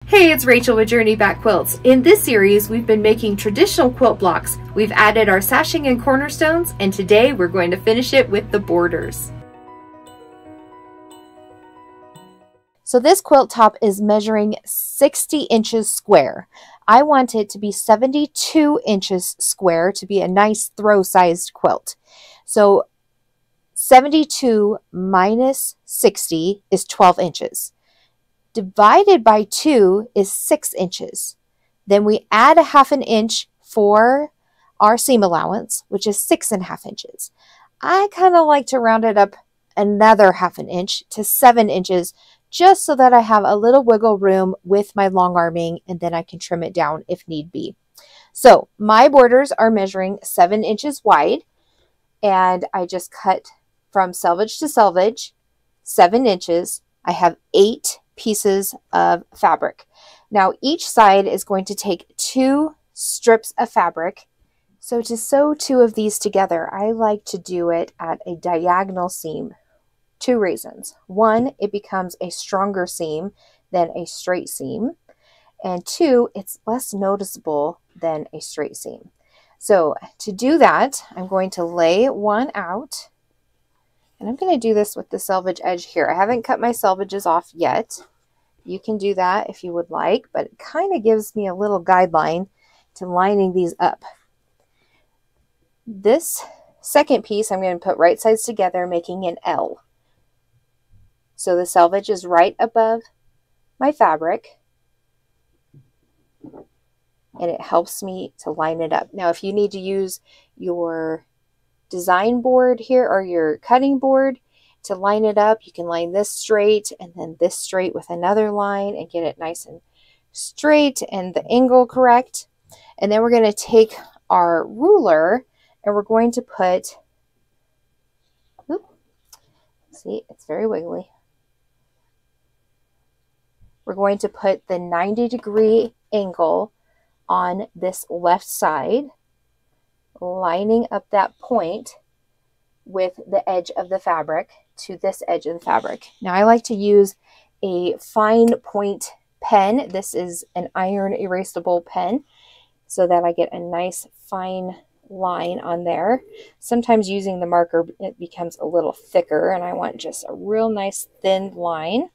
Hey, it's Rachel with Journey Back Quilts. In this series, we've been making traditional quilt blocks. We've added our sashing and cornerstones, and today we're going to finish it with the borders. So this quilt top is measuring 60 inches square. I want it to be 72 inches square to be a nice throw-sized quilt. So 72 minus 60 is 12 inches. Divided by 2 is 6 inches. Then we add a ½ inch for our seam allowance, which is 6½ inches. I kind of like to round it up another ½ inch to 7 inches, just so that I have a little wiggle room with my long arming, and then I can trim it down if need be. So my borders are measuring 7 inches wide, and I just cut from selvage to selvage 7 inches. I have 8 pieces of fabric. Now each side is going to take 2 strips of fabric. So to sew 2 of these together, I like to do it at a diagonal seam. 2 reasons. 1, it becomes a stronger seam than a straight seam. And 2, it's less noticeable than a straight seam. So to do that, I'm going to lay one out. And I'm going to do this with the selvage edge here. I haven't cut my selvages off yet. You can do that if you would like, but it kind of gives me a little guideline to lining these up. This second piece I'm going to put right sides together, making an L. So the selvage is right above my fabric, and it helps me to line it up. Now, if you need to use your design board here or your cutting board to line it up, you can line this straight and then this straight with another line and get it nice and straight and the angle correct. And then we're going to take our ruler and we're going to put, see, it's very wiggly. We're going to put the 90-degree angle on this left side, lining up that point with the edge of the fabric to this edge of the fabric. Now I like to use a fine point pen. This is an iron erasable pen so that I get a nice fine line on there. Sometimes using the marker, it becomes a little thicker, and I want just a real nice thin line.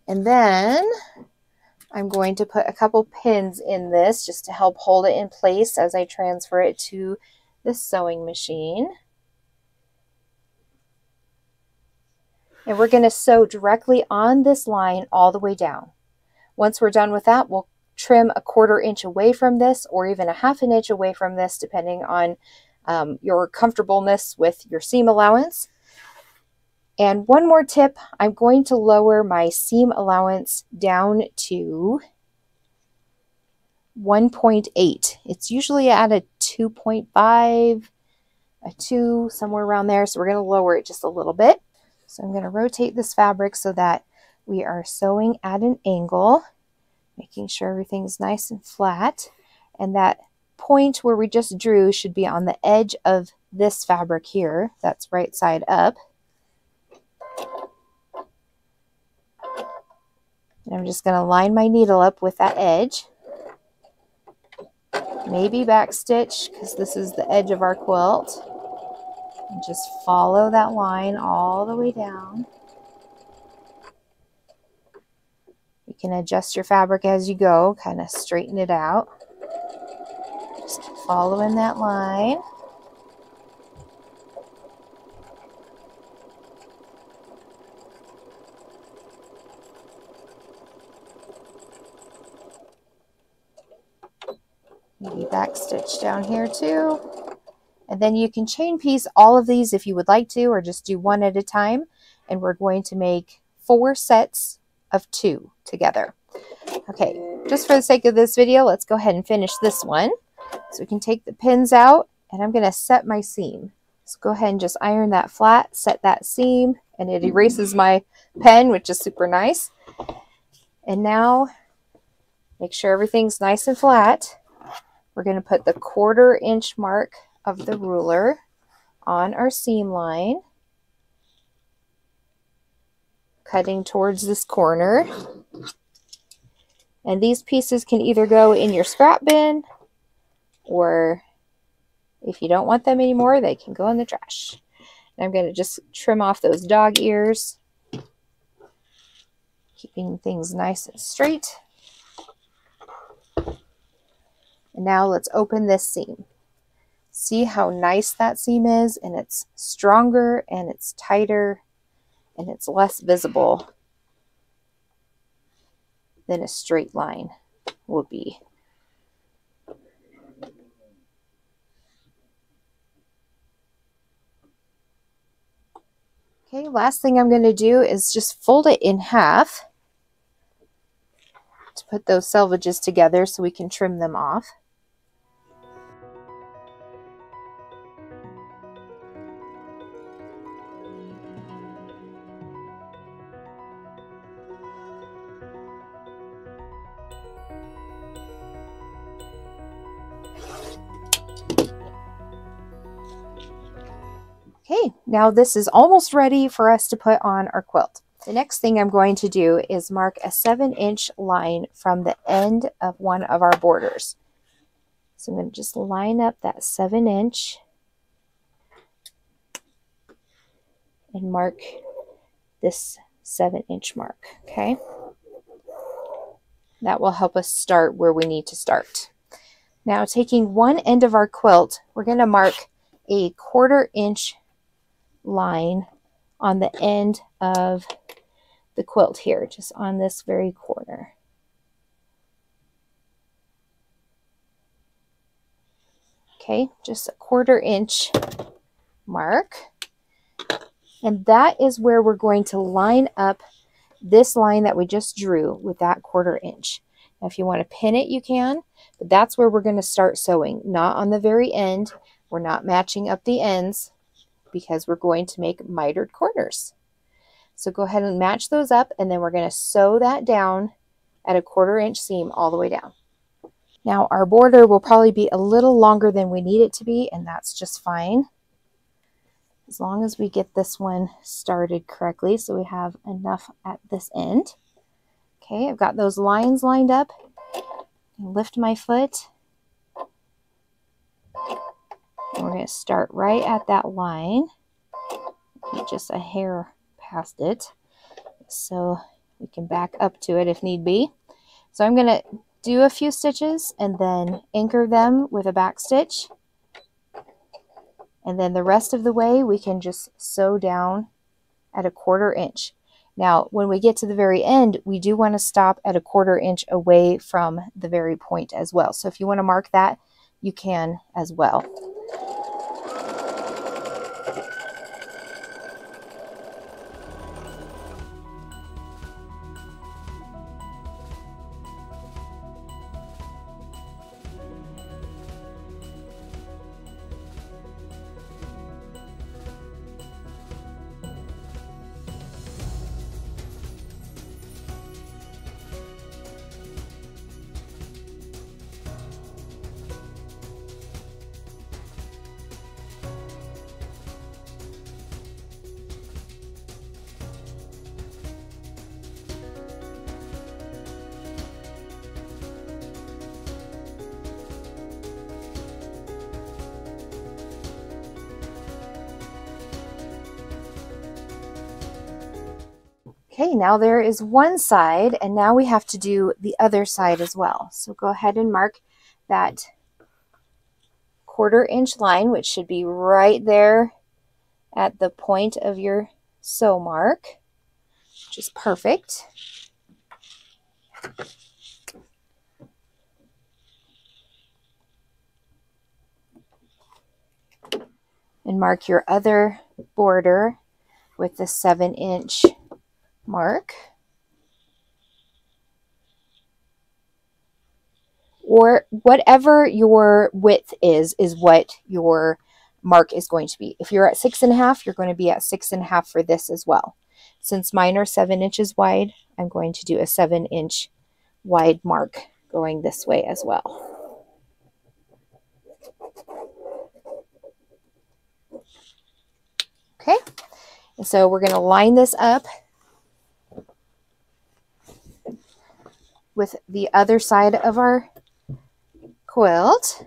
And then I'm going to put a couple pins in this just to help hold it in place as I transfer it to the sewing machine. And we're going to sew directly on this line all the way down. Once we're done with that, we'll trim a ¼ inch away from this, or even a ½ inch away from this, depending on your comfortableness with your seam allowance. And one more tip, I'm going to lower my seam allowance down to 1.8. It's usually at a 2.5, a 2, somewhere around there. So we're going to lower it just a little bit. So I'm going to rotate this fabric so that we are sewing at an angle, making sure everything's nice and flat. And that point where we just drew should be on the edge of this fabric here. That's right side up. And I'm just going to line my needle up with that edge. Maybe backstitch, because this is the edge of our quilt. And just follow that line all the way down. You can adjust your fabric as you go, kind of straighten it out. Just following that line. Maybe backstitch down here too. And then you can chain piece all of these if you would like to, or just do one at a time. And we're going to make 4 sets of 2 together. Okay, just for the sake of this video, let's go ahead and finish this one. So we can take the pins out, and I'm going to set my seam. So go ahead and just iron that flat, set that seam, and it erases my pen, which is super nice. And now make sure everything's nice and flat. We're going to put the ¼ inch mark of the ruler on our seam line. cutting towards this corner. And these pieces can either go in your scrap bin, or if you don't want them anymore, they can go in the trash. And I'm going to just trim off those dog ears, keeping things nice and straight. And now let's open this seam. See how nice that seam is, and it's stronger and it's tighter and it's less visible than a straight line will be. Okay, last thing I'm going to do is just fold it in half to put those selvages together so we can trim them off. Okay, now this is almost ready for us to put on our quilt. The next thing I'm going to do is mark a 7-inch line from the end of one of our borders. So I'm going to just line up that 7-inch and mark this 7-inch mark, okay? That will help us start where we need to start. Now, taking one end of our quilt, we're going to mark a 1/4 inch line on the end of the quilt here, just on this very corner. Okay, just a 1/4 inch mark. And that is where we're going to line up this line that we just drew with that 1/4 inch. Now, if you want to pin it, you can, but that's where we're going to start sewing, not on the very end. We're not matching up the ends because we're going to make mitered corners. So go ahead and match those up, and then we're going to sew that down at a 1/4 inch seam all the way down. Now, our border will probably be a little longer than we need it to be, and that's just fine, as long as we get this one started correctly so we have enough at this end. Okay, I've got those lines lined up. Lift my foot. And we're going to start right at that line, just a hair past it, so we can back up to it if need be. So I'm going to do a few stitches and then anchor them with a back stitch. And then the rest of the way we can just sew down at a 1/4 inch. Now, when we get to the very end, we do want to stop at a 1/4 inch away from the very point as well. So if you want to mark that, you can as well. Okay, now there is one side, and now we have to do the other side as well. So go ahead and mark that 1/4 inch line, which should be right there at the point of your sew mark, which is perfect. And mark your other border with the 7-inch mark. Or whatever your width is what your mark is going to be. If you're at 6.5, you're going to be at 6.5 for this as well. Since mine are 7 inches wide, I'm going to do a 7-inch wide mark going this way as well. Okay, and so we're going to line this up with the other side of our quilt,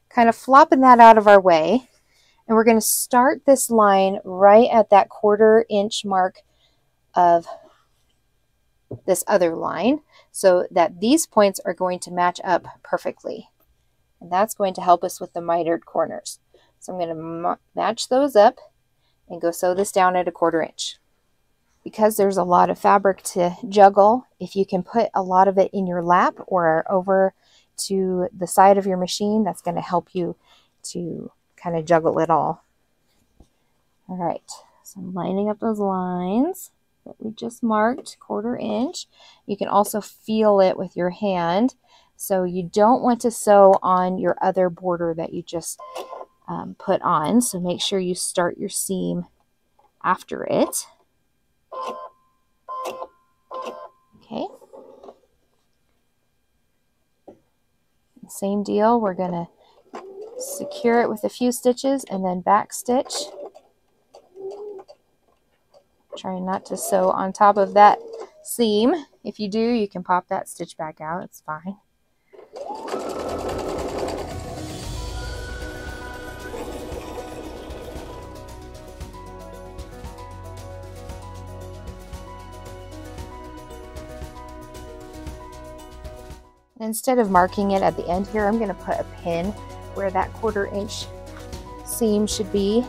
kind of flopping that out of our way. And we're going to start this line right at that 1/4 inch mark of this other line so that these points are going to match up perfectly. And that's going to help us with the mitered corners. So I'm going to match those up and go sew this down at a 1/4 inch. Because there's a lot of fabric to juggle, if you can put a lot of it in your lap or over to the side of your machine, that's going to help you to kind of juggle it all. All right, so I'm lining up those lines that we just marked, 1/4 inch. You can also feel it with your hand. So you don't want to sew on your other border that you just put on. So make sure you start your seam after it. Okay. Same deal, we're going to secure it with a few stitches and then back stitch. Try not to sew on top of that seam. If you do, you can pop that stitch back out, it's fine. Instead of marking it at the end here, I'm going to put a pin where that 1/4 inch seam should be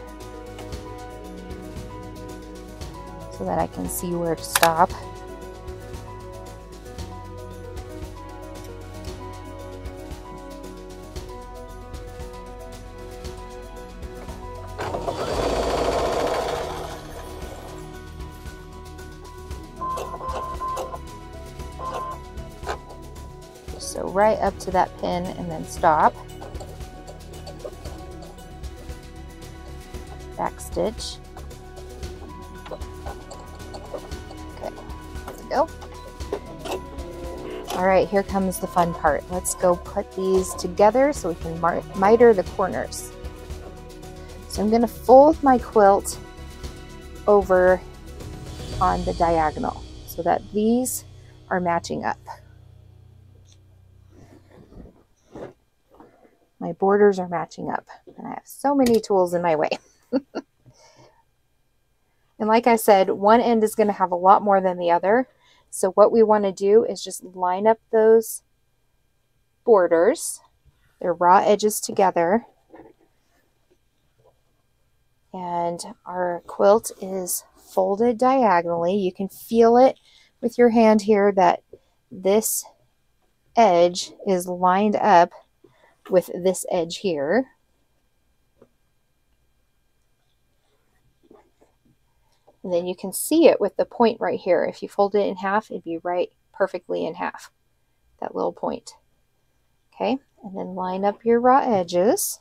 so that I can see where to stop. So right up to that pin and then stop. Back stitch. Okay, there we go. All right, here comes the fun part. Let's go put these together so we can miter the corners. So I'm going to fold my quilt over on the diagonal so that these are matching up. My borders are matching up, and I have so many tools in my way. And like I said, one end is going to have a lot more than the other. So what we want to do is just line up those borders, their raw edges together. And our quilt is folded diagonally. You can feel it with your hand here that this edge is lined up with this edge here. And then you can see it with the point right here. If you fold it in half, it'd be right perfectly in half, that little point. Okay, and then line up your raw edges.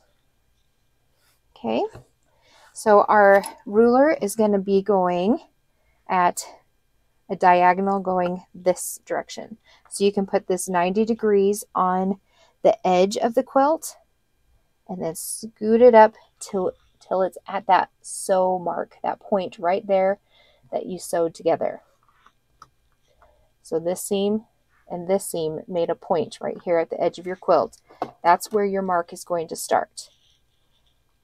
Okay, so our ruler is going to be going at a diagonal going this direction. So you can put this 90 degrees on the edge of the quilt and then scoot it up till it's at that sew mark, that point right there that you sewed together. So this seam and this seam made a point right here at the edge of your quilt. That's where your mark is going to start.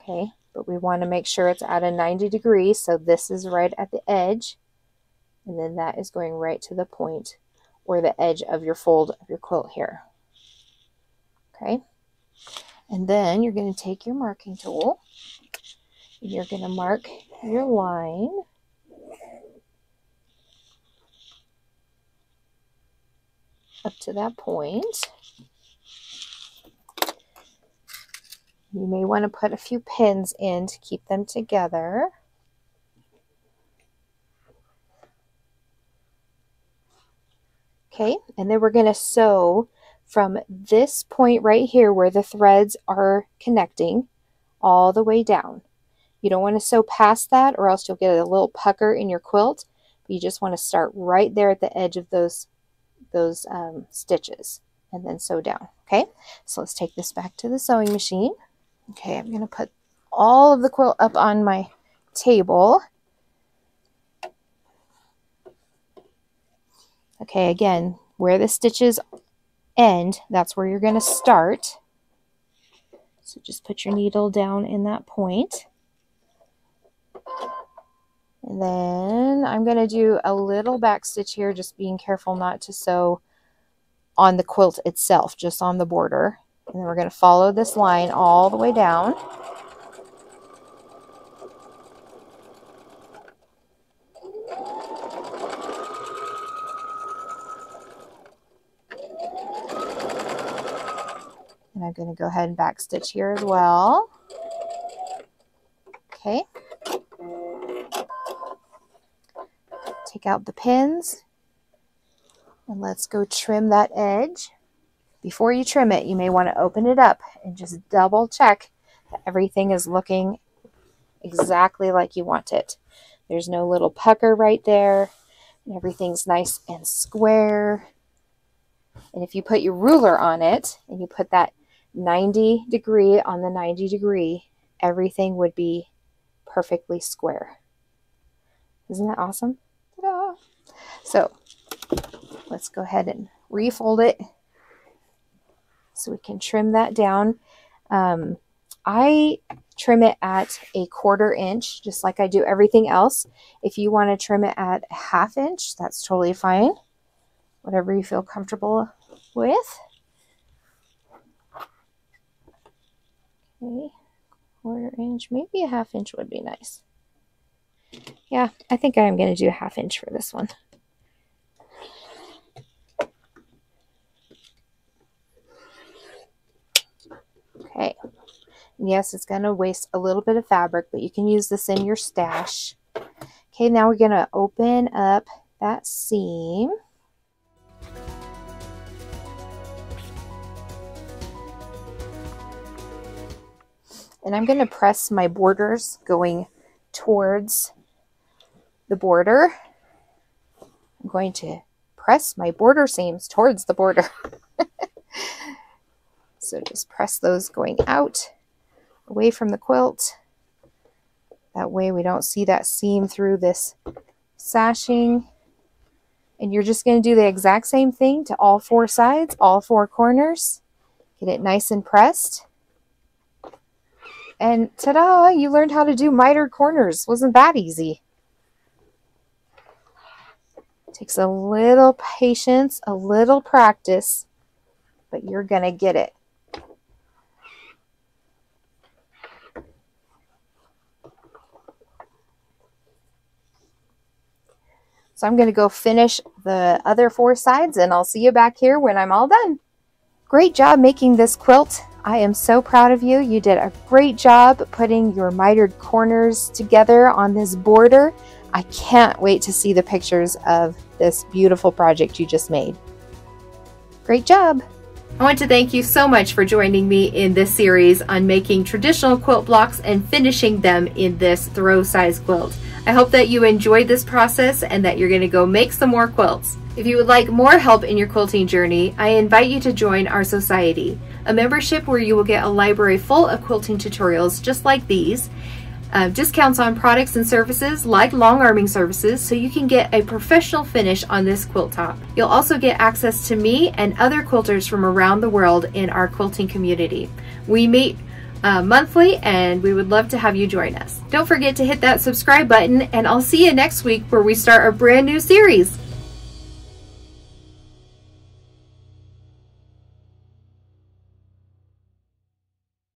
Okay, but we want to make sure it's at a 90 degrees, so this is right at the edge, and then that is going right to the point or the edge of your fold of your quilt here. Okay, and then you're going to take your marking tool and you're going to mark your line. Up to that point. You may want to put a few pins in to keep them together. Okay, and then we're going to sew from this point right here where the threads are connecting all the way down. You don't want to sew past that or else you'll get a little pucker in your quilt. You just want to start right there at the edge of those stitches and then sew down. Okay, so let's take this back to the sewing machine. Okay, I'm going to put all of the quilt up on my table. Okay, again, where the stitches end, that's where you're going to start. So just put your needle down in that point. And then I'm going to do a little back stitch here, just being careful not to sew on the quilt itself, just on the border. And then we're going to follow this line all the way down. And I'm going to go ahead and back stitch here as well. Okay. Take out the pins and let's go trim that edge. Before you trim it, you may want to open it up and just double check that everything is looking exactly like you want it. There's no little pucker right there, and everything's nice and square. And if you put your ruler on it and you put that 90 degree on the 90 degree, everything would be perfectly square. Isn't that awesome? Ta-da! So let's go ahead and refold it so we can trim that down. I trim it at a 1/4 inch, just like I do everything else. If you want to trim it at a 1/2 inch, that's totally fine. Whatever you feel comfortable with. Okay, 1/4 inch, maybe a 1/2 inch would be nice. Yeah, I think I'm going to do a 1/2 inch for this one. Okay. Yes, it's going to waste a little bit of fabric, but you can use this in your stash. Okay, now we're going to open up that seam. And I'm going to press my borders going towards the border. I'm going to press my border seams towards the border. So just press those going out, away from the quilt. That way we don't see that seam through this sashing. And you're just going to do the exact same thing to all 4 sides, all 4 corners. Get it nice and pressed. And ta-da! You learned how to do mitered corners. Wasn't that easy? Takes a little patience, a little practice, but you're going to get it. So I'm going to go finish the other 4 sides, and I'll see you back here when I'm all done. Great job making this quilt. I am so proud of you. You did a great job putting your mitered corners together on this border. I can't wait to see the pictures of this beautiful project you just made. Great job. I want to thank you so much for joining me in this series on making traditional quilt blocks and finishing them in this throw size quilt. I hope that you enjoyed this process and that you're going to go make some more quilts. If you would like more help in your quilting journey, I invite you to join our society, a membership where you will get a library full of quilting tutorials just like these, discounts on products and services like long arming services so you can get a professional finish on this quilt top. You'll also get access to me and other quilters from around the world in our quilting community. We meet monthly, and we would love to have you join us. Don't forget to hit that subscribe button, and I'll see you next week where we start a brand new series.